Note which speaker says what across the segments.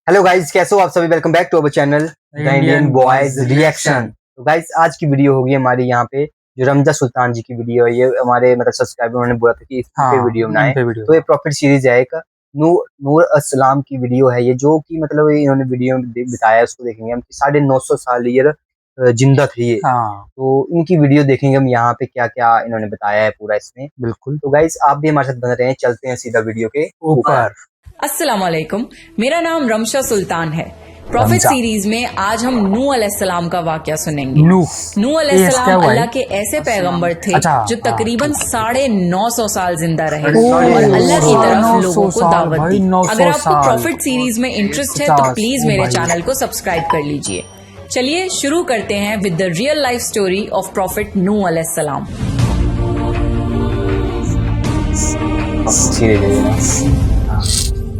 Speaker 1: Hello guys, कैसे हो आप सभी। Welcome back to our channel the Indian boys reaction. तो गाइज आज की वीडियो होगी हमारी यहाँ पे जो रमजा सुल्तान जी की वीडियो है। ये हमारे मतलब सब्सक्राइबर उन्होंने बोला था कि इस पे वीडियो बनाए। तो ये प्रॉफिट सीरीज है, एक नूर अस्सलाम की वीडियो है ये, जो कि मतलब इन्होंने वीडियो में बताया, उसको देखेंगे हम। 950 साल ये जिंदा थे ये। तो इनकी वीडियो देखेंगे हम यहाँ पे, क्या क्या इन्होंने बताया है पूरा इसमें। बिल्कुल। तो गाइज आप भी हमारे साथ बने रहे, चलते हैं सीधा वीडियो के ऊपर।
Speaker 2: अस्सलाम वालेकुम, मेरा नाम रमशा सुल्तान है। प्रॉफिट सीरीज में आज हम नूह अलैहिस्सलाम का वाकया सुनेंगे। नूह अलैहिस्सलाम अल्लाह के ऐसे पैगंबर थे जो तकरीबन 950 साल जिंदा रहे और अल्लाह की तरफ लोगों को दावत दी। अगर आपको प्रॉफिट सीरीज में इंटरेस्ट है तो प्लीज मेरे चैनल को सब्सक्राइब कर लीजिए। चलिए शुरू करते हैं with the real life story of prophet नूह अलैहिस्सलाम।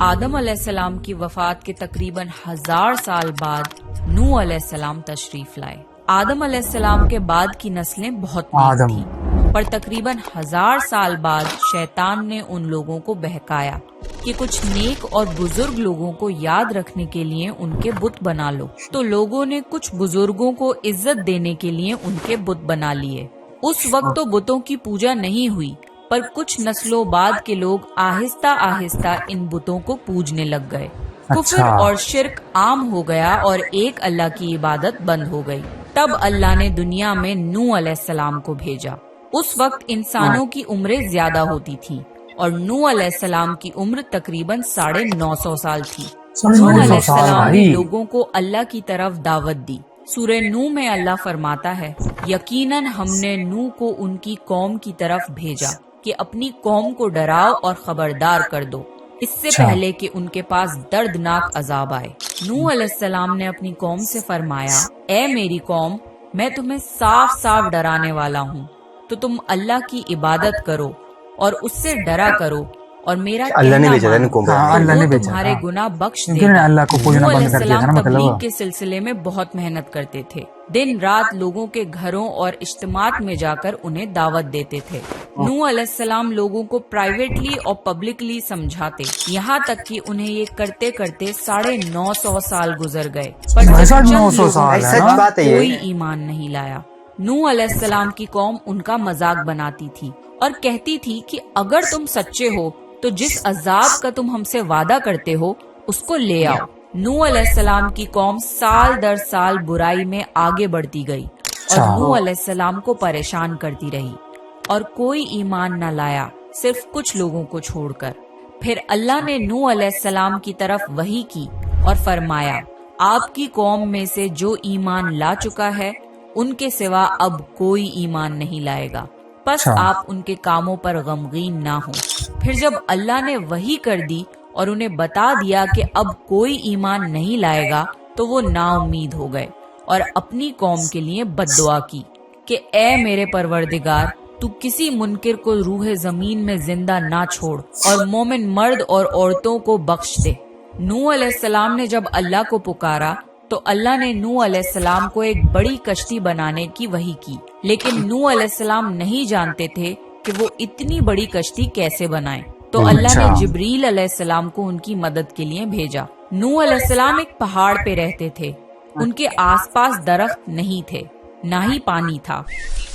Speaker 2: आदम अलैहिस्सलाम की वफात के तकरीबन 1000 साल बाद नूह अलैहिस्सलाम तशरीफ लाए। आदम अलैहिस्सलाम के बाद की नस्लें बहुत नेक थी, पर तकरीबन 1000 साल बाद शैतान ने उन लोगों को बहकाया कि कुछ नेक और बुजुर्ग लोगों को याद रखने के लिए उनके बुत बना लो। तो लोगों ने कुछ बुजुर्गों को इज्जत देने के लिए उनके बुत बना लिए। उस वक्त तो बुतों की पूजा नहीं हुई, पर कुछ नस्लों बाद के लोग आहिस्ता आहिस्ता इन बुतों को पूजने लग गए। कुफ्र और शिर्क आम हो गया और एक अल्लाह की इबादत बंद हो गई। तब अल्लाह ने दुनिया में नूह अलैहिस्सलाम को भेजा। उस वक्त इंसानों की उम्रें ज्यादा होती थी और नूह अलैहिस्सलाम की उम्र तकरीबन 950 साल थी। नूह अलैहिस्सलाम ने लोगों को अल्लाह की तरफ दावत दी। सूरह नूह में अल्लाह फरमाता है, यकीनन हमने नूह को उनकी कौम की तरफ भेजा कि अपनी कौम को डराओ और खबरदार कर दो, इससे पहले कि उनके पास दर्दनाक अजाब आए। नूह अलैहिस्सलाम ने अपनी कौम से फरमाया, ए मेरी कौम, मैं तुम्हें साफ साफ डराने वाला हूँ, तो तुम अल्लाह की इबादत करो और उससे डरा करो और मेरा कहना मानो, वो तुम्हारे गुनाह बख्श देगा। नूह अलैहिस्सलाम तबलीग के सिलसिले में बहुत मेहनत करते थे। दिन रात लोगों के घरों और इज्तिमात में जाकर उन्हें दावत देते थे। नूह अलैहिस्सलाम लोगों को प्राइवेटली और पब्लिकली समझाते, यहाँ तक कि उन्हें ये करते करते 950 साल गुजर गए, पर कोई ईमान नहीं लाया। नूह अलैहिस्सलाम की कौम उनका मजाक बनाती थी और कहती थी कि अगर तुम सच्चे हो तो जिस अजाब का तुम हमसे वादा करते हो उसको ले आओ। नूह अलैहिस्सलाम की कौम साल दर साल बुराई में आगे बढ़ती गई और नूह अलैहिस्सलाम को परेशान करती रही और कोई ईमान न लाया, सिर्फ कुछ लोगों को छोड़कर। फिर अल्लाह ने नूह अलैहिस्सलाम की तरफ वही की और फरमाया, आपकी कौम में से जो ईमान ला चुका है उनके सिवा अब कोई ईमान नहीं लाएगा, बस आप उनके कामों पर गमगीन ना हो। फिर जब अल्लाह ने वही कर दी और उन्हें बता दिया कि अब कोई ईमान नहीं लाएगा, तो वो नाउम्मीद हो गए और अपनी कौम के लिए बद्दुआ की कि ए मेरे परवरदिगार, तू किसी मुनकिर को रूह जमीन में जिंदा ना छोड़ और मोमिन मर्द और औरतों को बख्श दे। नूह अलैहिस्सलाम ने जब अल्लाह को पुकारा तो अल्लाह ने नूह अलैहिस्सलाम को एक बड़ी कश्ती बनाने की वही की, लेकिन नूह अलैहिस्सलाम नहीं जानते थे कि वो इतनी बड़ी कश्ती कैसे बनाएं। तो अल्लाह ने जिब्रील अलैहिस्सलाम को उनकी मदद के लिए भेजा। नूह अलैहिस्सलाम एक पहाड़ पे रहते थे। उनके आसपास दरख्त नहीं थे, ना ही पानी था।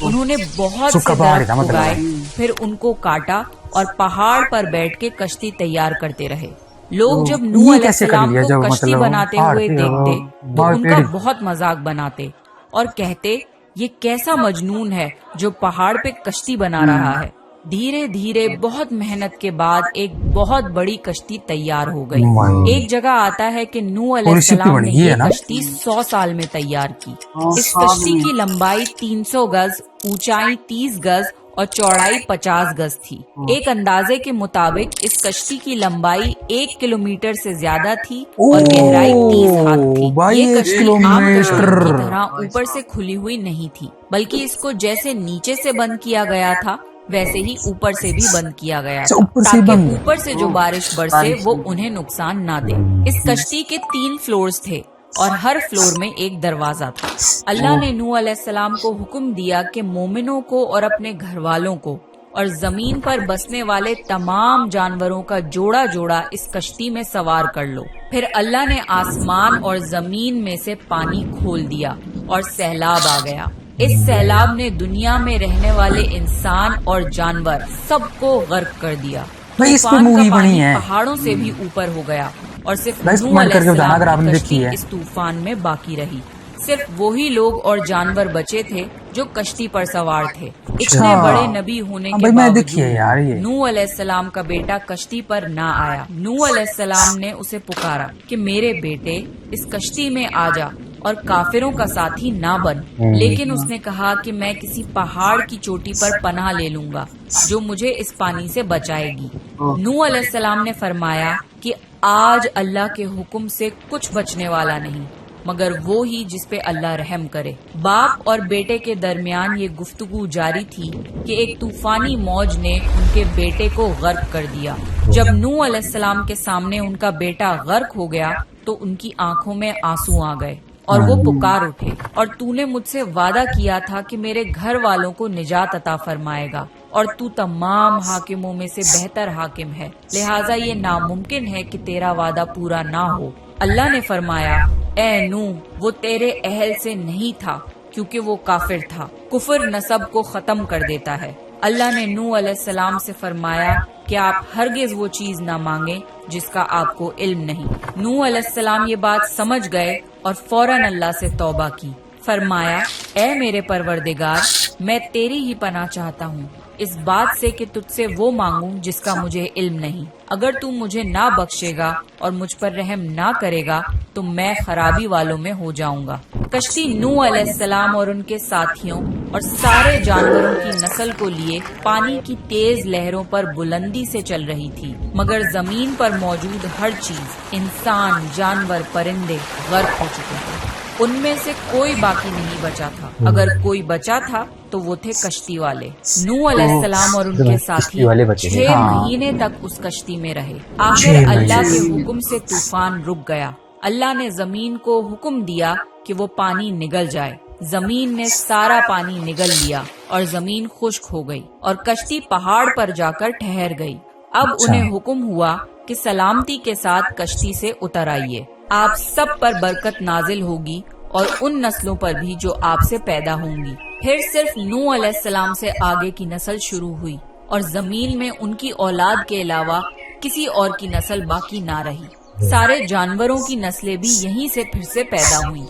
Speaker 2: उन्होंने बहुत से दरख्त उगाए, फिर उनको काटा और पहाड़ पर बैठ के कश्ती तैयार करते रहे। लोग जब नूह अलैहिस्सलाम को कश्ती बनाते हुए देखते तो उनका बहुत मजाक बनाते और कहते, ये कैसा मजनून है जो पहाड़ पे कश्ती बना रहा है। धीरे धीरे बहुत मेहनत के बाद एक बहुत बड़ी कश्ती तैयार हो गई। एक जगह आता है कि नूह अलैहिस्सलाम ने ये कश्ती 100 साल में तैयार की। इस कश्ती की लंबाई 300 गज, ऊंचाई 30 गज और चौड़ाई 50 गज थी। एक अंदाजे के मुताबिक इस कश्ती की लंबाई 1 किलोमीटर से ज्यादा थी और गहराई 30 हाथ थी। ये कश्ती आम कश्तियों की तरह ऊपर से खुली हुई नहीं थी, बल्कि इसको जैसे नीचे से बंद किया गया था वैसे ही ऊपर से भी बंद किया गया था, ताकि ऊपर से जो बारिश बरसे वो उन्हें नुकसान ना दे। इस कश्ती के 3 फ्लोर्स थे और हर फ्लोर में एक दरवाजा था। अल्लाह ने नूह अलैहिस्सलाम को हुक्म दिया कि मोमिनों को और अपने घर वालों को اور زمین پر بسنے والے تمام جانوروں کا جوڑا جوڑا اس کشتی میں سوار کر لو۔ پھر اللہ نے آسمان اور زمین میں سے پانی کھول دیا اور سیلاب آ گیا۔ اس سیلاب نے دنیا میں رہنے والے انسان اور جانور سب کو غرق کر دیا۔ طوفان کا پانی پہاڑوں سے بھی اوپر ہو گیا اور صرف نوح علیہ السلام کی کشتی اس طوفان میں باقی رہی۔ صرف وہی لوگ اور جانور بچے تھے جو کشتی پر سوار تھے۔ اتنے بڑے نبی ہونے کے باوجود نوح علیہ السلام کا بیٹا کشتی پر نہ آیا۔ نوح علیہ السلام نے اسے پکارا کہ میرے بیٹے اس کشتی میں آ جا اور کافروں کا ساتھی نہ بن، لیکن اس نے کہا کہ میں کسی پہاڑ کی چوٹی پر پناہ لے لوں گا جو مجھے اس پانی سے بچائے گی۔ نوح علیہ السلام نے فرمایا کہ آج اللہ کے حکم سے کچھ بچنے والا نہیں مگر وہ ہی جس پہ اللہ رحم کرے۔ باپ اور بیٹے کے درمیان یہ گفتگو جاری تھی کہ ایک طوفانی موج نے ان کے بیٹے کو غرق کر دیا۔ جب نوح علیہ السلام کے سامنے ان کا بیٹا غرق ہو گیا تو ان کی آنکھوں میں آنسو آ گئے اور وہ پکار اٹھے، اور تو نے مجھ سے وعدہ کیا تھا کہ میرے گھر والوں کو نجات عطا فرمائے گا، اور تو تمام حاکموں میں سے بہتر حاکم ہے، لہٰذا یہ ناممکن ہے کہ تیرا وعدہ پورا نہ ہو۔ اللہ نے فرمایا، اے نوح، وہ تیرے اہل سے نہیں تھا کیونکہ وہ کافر تھا۔ کفر نسب کو ختم کر دیتا ہے۔ اللہ نے نوح علیہ السلام سے فرمایا کہ آپ ہرگز وہ چیز نہ مانگیں جس کا آپ کو علم نہیں۔ نوح علیہ السلام یہ بات سمجھ گئے اور فوراً اللہ سے توبہ کی۔ فرمایا، اے میرے پروردگار، میں تیری ہی پناہ چاہتا ہوں اس بات سے کہ تجھ سے وہ مانگوں جس کا مجھے علم نہیں۔ اگر تو مجھے نہ بخشے گا اور مجھ پر رحم نہ کرے گا تو میں خرابی والوں میں ہو جاؤں گا۔ کشتی نوح علیہ السلام اور ان کے ساتھیوں اور سارے جانوروں کی نسل کو لیے پانی کی تیز لہروں پر بلندی سے چل رہی تھی، مگر زمین پر موجود ہر چیز، انسان، جانور، پرندے غرق ہو چکے تھے۔ ان میں سے کوئی باقی نہیں بچا تھا، اگر کوئی بچا تھا تو وہ تھے کشتی والے۔ نوح علیہ السلام اور ان کے ساتھی 6 مہینے تک اس کشتی میں رہے۔ آخر اللہ کے حکم سے طوفان رک گیا۔ اللہ نے زمین کو حکم دیا کہ وہ پانی نگل جائے۔ زمین نے سارا پانی نگل لیا اور زمین خشک ہو گئی اور کشتی پہاڑ پر جا کر ٹھہر گئی۔ اب انہیں حکم ہوا کہ سلامتی کے ساتھ کشتی سے اتر آئیے، آپ سب پر برکت نازل ہوگی اور ان نسلوں پر بھی جو آپ سے پیدا ہوں گی۔ پھر صرف نوح علیہ السلام سے آگے کی نسل شروع ہوئی اور زمین میں ان کی اولاد کے علاوہ کسی اور کی نسل باقی نہ رہی۔ سارے جانوروں کی نسلیں بھی یہیں سے پھر سے پیدا ہوئیں۔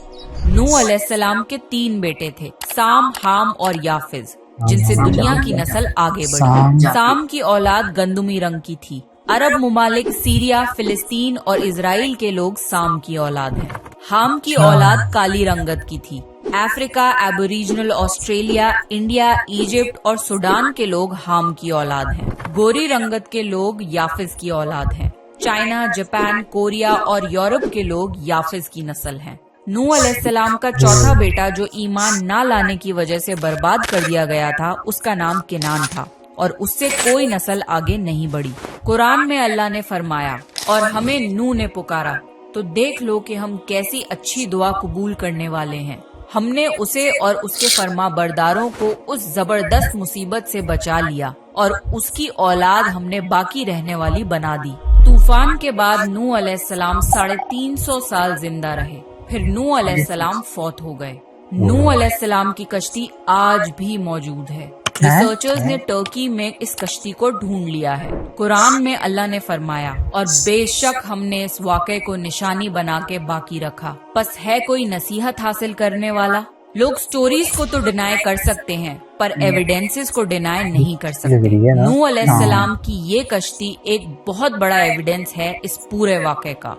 Speaker 2: نوح علیہ السلام کے 3 بیٹے تھے، سام، حام اور یافز، جن سے دنیا کی نسل آگے بڑھی۔ سام کی اولاد گندمی رنگ کی تھی۔ عرب ممالک سیریا، فلسطین اور اسرائیل کے لوگ سام کی اولاد ہیں۔ حام کی اولاد کالی رنگت کی تھی۔ افریقہ، ایبوریجنل آسٹریلیا، انڈیا، ایجپٹ اور سوڈان کے لوگ حام کی اولاد ہیں۔ گوری رنگت کے لوگ یافز کی اولاد ہیں۔ چائنا، جاپان، کوریا اور یورپ کے لوگ یافز کی نسل ہیں۔ نوح علیہ السلام کا چوتھا بیٹا جو ایمان نہ لانے کی وجہ سے برباد کر دیا گیا تھا، اس کا نام کنان تھا اور اس سے کوئی نسل آگے نہیں بڑھی۔ قرآن میں اللہ نے فرمایا، اور ہمیں نوح نے پکارا تو دیکھ لو کہ ہم کیسی اچھی دعا قبول کرنے والے ہیں۔ ہم نے اسے اور اس کے فرما برداروں کو اس زبردست مصیبت سے بچا لیا اور اس کی اولاد ہم نے باقی رہنے والی بنا دی۔ طوفان کے بعد نوح علیہ السلام 350 سال زندہ رہے، پھر نوح علیہ السلام فوت ہو گئے۔ نوح علیہ السلام کی کشتی آج بھی موجود ہے۔ ریسرچرز نے ترکی میں اس کشتی کو ڈھونڈ لیا ہے۔ قرآن میں اللہ نے فرمایا، اور بے شک ہم نے اس واقعے کو نشانی بنا کے باقی رکھا، پس ہے کوئی نصیحت حاصل کرنے والا؟ لوگ سٹوریز کو تو ڈینائی کر سکتے ہیں پر ایویڈنسز کو ڈینائی نہیں کر سکتے۔ نوح علیہ السلام کی یہ کشتی ایک بہت بڑا ایویڈنس ہے اس پورے واقعے کا۔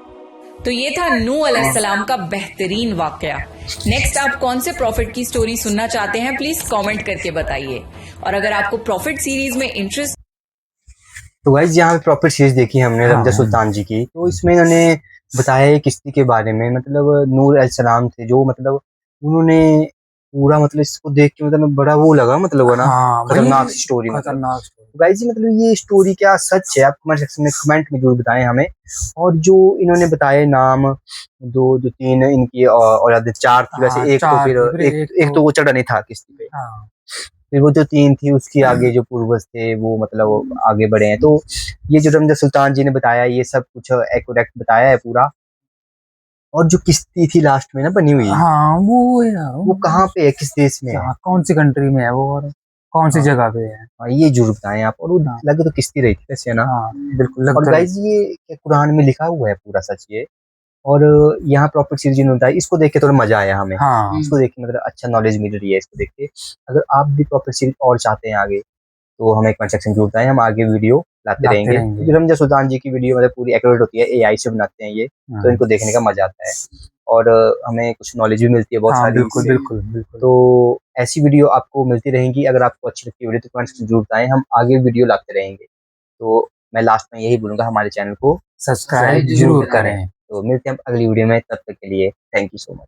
Speaker 2: تو یہ تھا نوح علیہ السلام کا بہترین واقعہ۔ نیکسٹ آپ کون سے پروفٹ کی سٹوری سننا چاہتے ہیں پلیز کامنٹ کر کے بتائیے، اور اگر آپ کو پروفٹ سیریز میں انٹرسٹ
Speaker 1: تو گائز یہاں پہ پروفٹ سیریز دیکھی ہم نے رمضہ سلطان جی کی، تو اس میں انہوں نے بتایا کشتی کے بارے میں، مطلب نوح علیہ السلام تھے جو مطلب انہوں نے پورا مطلب اس کو دیکھ کے مطلب بڑا وہ لگا، مطلب وہ نا خطرناک اسٹوری۔ گائز مطلب یہ اسٹوری کیا سچ ہے؟ آپ کمنٹ سیکشن میں کمنٹ میں ضرور بتائیں ہمیں۔ اور جو انہوں نے بتائے نام، جو 3 ان کی اولاد 4 تھی، ویسے ایک تو وہ چڑھا نہیں تھا کشتی پہ۔ फिर वो जो 3 थी उसकी आगे जो पूर्वज थे वो मतलब वो आगे बढ़े हैं। तो ये जो रमजा सुल्तान जी ने बताया ये सब कुछ एक्यूरेट बताया है पूरा। और जो किश्ती थी लास्ट में ना बनी हुई,
Speaker 3: हाँ
Speaker 1: वो कहाँ पे है, किस देश में है,
Speaker 3: कौन सी कंट्री में है वो, और कौन सी
Speaker 1: हाँ।
Speaker 3: जगह पे है?
Speaker 1: हाँ, ये जरूर बताएं आप। और वो
Speaker 3: हाँ।
Speaker 1: लगे तो किश्ती रही थी वैसे, है ना।
Speaker 3: हाँ बिल्कुल
Speaker 1: और
Speaker 3: लगता है।
Speaker 1: गाइज ये क्या कुरान में लिखा हुआ है पूरा सच ये। और यहाँ प्रॉपर चीज ने बताया, इसको देख के थोड़ा मजा आया हमें।
Speaker 3: हाँ
Speaker 1: इसको देख के मतलब अच्छा नॉलेज मिल रही है इसको देख के। अगर आप भी प्रॉपर सीरीज और चाहते हैं आगे तो हमें कमेंट सेक्शन में बताएं, हम आगे वीडियो लाते रहेंगे। क्योंकि रमजा सुल्तान जी की वीडियो मतलब पूरी एक्यूरेट होती है, एआई से बनाते हैं ये, तो इनको देखने का मजा आता है और हमें कुछ नॉलेज भी मिलती है बहुत सारी।
Speaker 3: बिल्कुल बिल्कुल बिल्कुल।
Speaker 1: तो ऐसी वीडियो आपको मिलती रहेंगी। अगर आपको अच्छी लगती है वीडियो तो कमेंट सेक्शन जरूर बताएं, हम आगे वीडियो लाते रहेंगे। तो मैं लास्ट में यही बोलूंगा, हमारे चैनल को
Speaker 3: सब्सक्राइब जरूर करें।
Speaker 1: तो मिलते हैं हम अगली वीडियो में, तब तक के लिए थैंक यू सो मच।